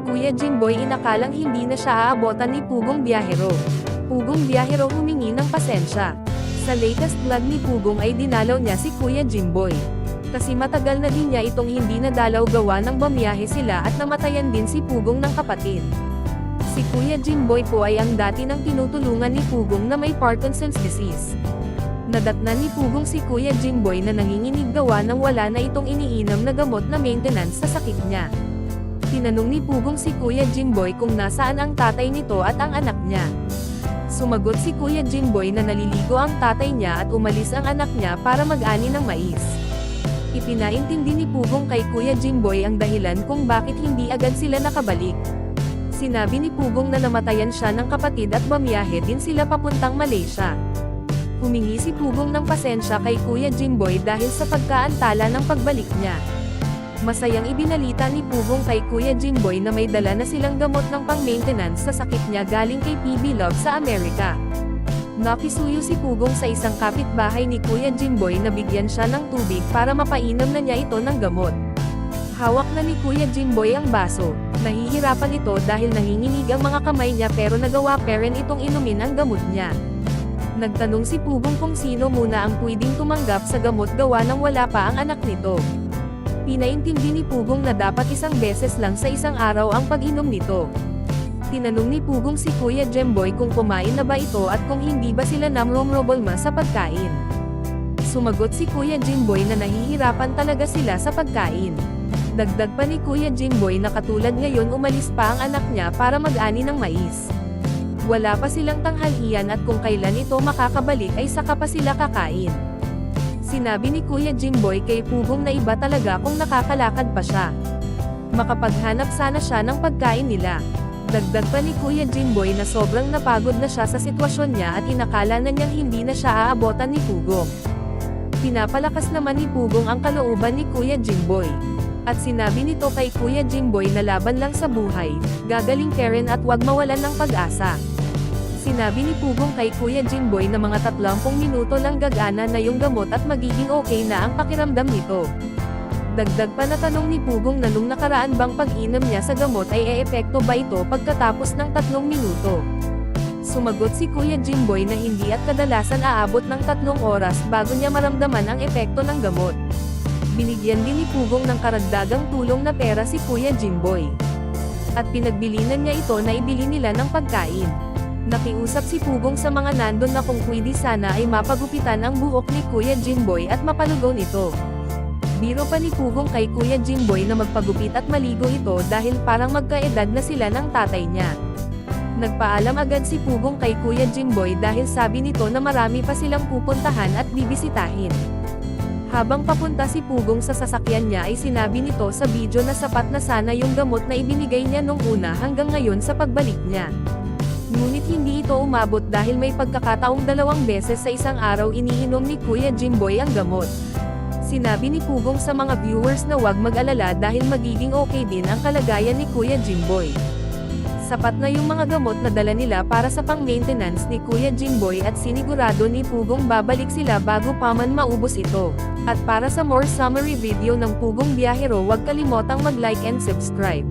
Kuya Jimboy inakalang hindi na siya aabotan ni Pugong Biyahero. Pugong Biyahero humingi ng pasensya. Sa latest vlog ni Pugong ay dinalaw niya si Kuya Jimboy. Kasi matagal na din niya itong hindi nadalaw gawa ng bumiyahe sila at namatayan din si Pugong ng kapatid. Si Kuya Jimboy po ay ang dati ng tinutulungan ni Pugong na may Parkinson's disease. Nadatnan ni Pugong si Kuya Jimboy na nanginginig gawa ng wala na itong iniinom na gamot na maintenance sa sakit niya. Tinanong ni Pugong si Kuya Jimboy kung nasaan ang tatay nito at ang anak niya. Sumagot si Kuya Jimboy na naliligo ang tatay niya at umalis ang anak niya para mag-ani ng mais. Ipinaintindi ni Pugong kay Kuya Jimboy ang dahilan kung bakit hindi agad sila nakabalik. Sinabi ni Pugong na namatayan siya ng kapatid at bumiyahe din sila papuntang Malaysia. Humingi si Pugong ng pasensya kay Kuya Jimboy dahil sa pagkaantala ng pagbalik niya. Masayang ibinalita ni Pugong kay Kuya Jimboy na may dala na silang gamot ng pang-maintenance sa sakit niya galing kay PB Love sa Amerika. Nakisuyo si Pugong sa isang kapitbahay ni Kuya Jimboy na bigyan siya ng tubig para mapainom na niya ito ng gamot. Hawak na ni Kuya Jimboy ang baso. Nahihirapan ito dahil nanginginig ang mga kamay niya pero nagawa pa rin itong inumin ang gamot niya. Nagtanong si Pugong kung sino muna ang pwedeng tumanggap sa gamot gawa ng wala pa ang anak nito. Pinaintindi ni Pugong na dapat isang beses lang sa isang araw ang pag-inom nito. Tinanong ni Pugong si Kuya Jimboy kung kumain na ba ito at kung hindi ba sila namromrobolma sa pagkain. Sumagot si Kuya Jimboy na nahihirapan talaga sila sa pagkain. Dagdag pa ni Kuya Jimboy na katulad ngayon umalis pa ang anak niya para mag-ani ng mais. Wala pa silang tanghalian at kung kailan ito makakabalik ay saka pa sila kakain. Sinabi ni Kuya Jimboy kay Pugong na iba talaga kung nakakalakad pa siya. Makapaghanap sana siya ng pagkain nila. Dagdag pa ni Kuya Jimboy na sobrang napagod na siya sa sitwasyon niya at inakala na niyang hindi na siya aabotan ni Pugong. Pinapalakas naman ni Pugong ang kalooban ni Kuya Jimboy. At sinabi nito kay Kuya Jimboy na laban lang sa buhay, gagaling ka rin at huwag mawalan ng pag-asa. Sinabi ni Pugong kay Kuya Jimboy na mga 30 minuto lang gagana na yung gamot at magiging okay na ang pakiramdam nito. Dagdag pa na tanong ni Pugong na nung nakaraan bang pag-inom niya sa gamot ay eepekto ba ito pagkatapos ng 3 minuto. Sumagot si Kuya Jimboy na hindi at kadalasan aabot ng 3 oras bago niya maramdaman ang epekto ng gamot. Binigyan din ni Pugong ng karagdagang tulong na pera si Kuya Jimboy. At pinagbilinan niya ito na ibili nila ng pagkain. Nakiusap si Pugong sa mga nandon na kung pwede sana ay mapagupitan ang buhok ni Kuya Jimboy at mapalugaw nito. Biro pa ni Pugong kay Kuya Jimboy na magpagupit at maligo ito dahil parang magkaedad na sila ng tatay niya. Nagpaalam agad si Pugong kay Kuya Jimboy dahil sabi nito na marami pa silang pupuntahan at bibisitahin. Habang papunta si Pugong sa sasakyan niya ay sinabi nito sa video na sapat na sana yung gamot na ibinigay niya nung una hanggang ngayon sa pagbalik niya. Ngunit hindi ito umabot dahil may pagkakataong 2 beses sa isang araw iniinom ni Kuya Jimboy ang gamot. Sinabi ni Pugong sa mga viewers na huwag mag-alala dahil magiging okay din ang kalagayan ni Kuya Jimboy. Sapat na yung mga gamot na dala nila para sa pang-maintenance ni Kuya Jimboy at sinigurado ni Pugong babalik sila bago pa man maubos ito. At para sa more summary video ng Pugong Biyahero huwag kalimotang mag-like and subscribe.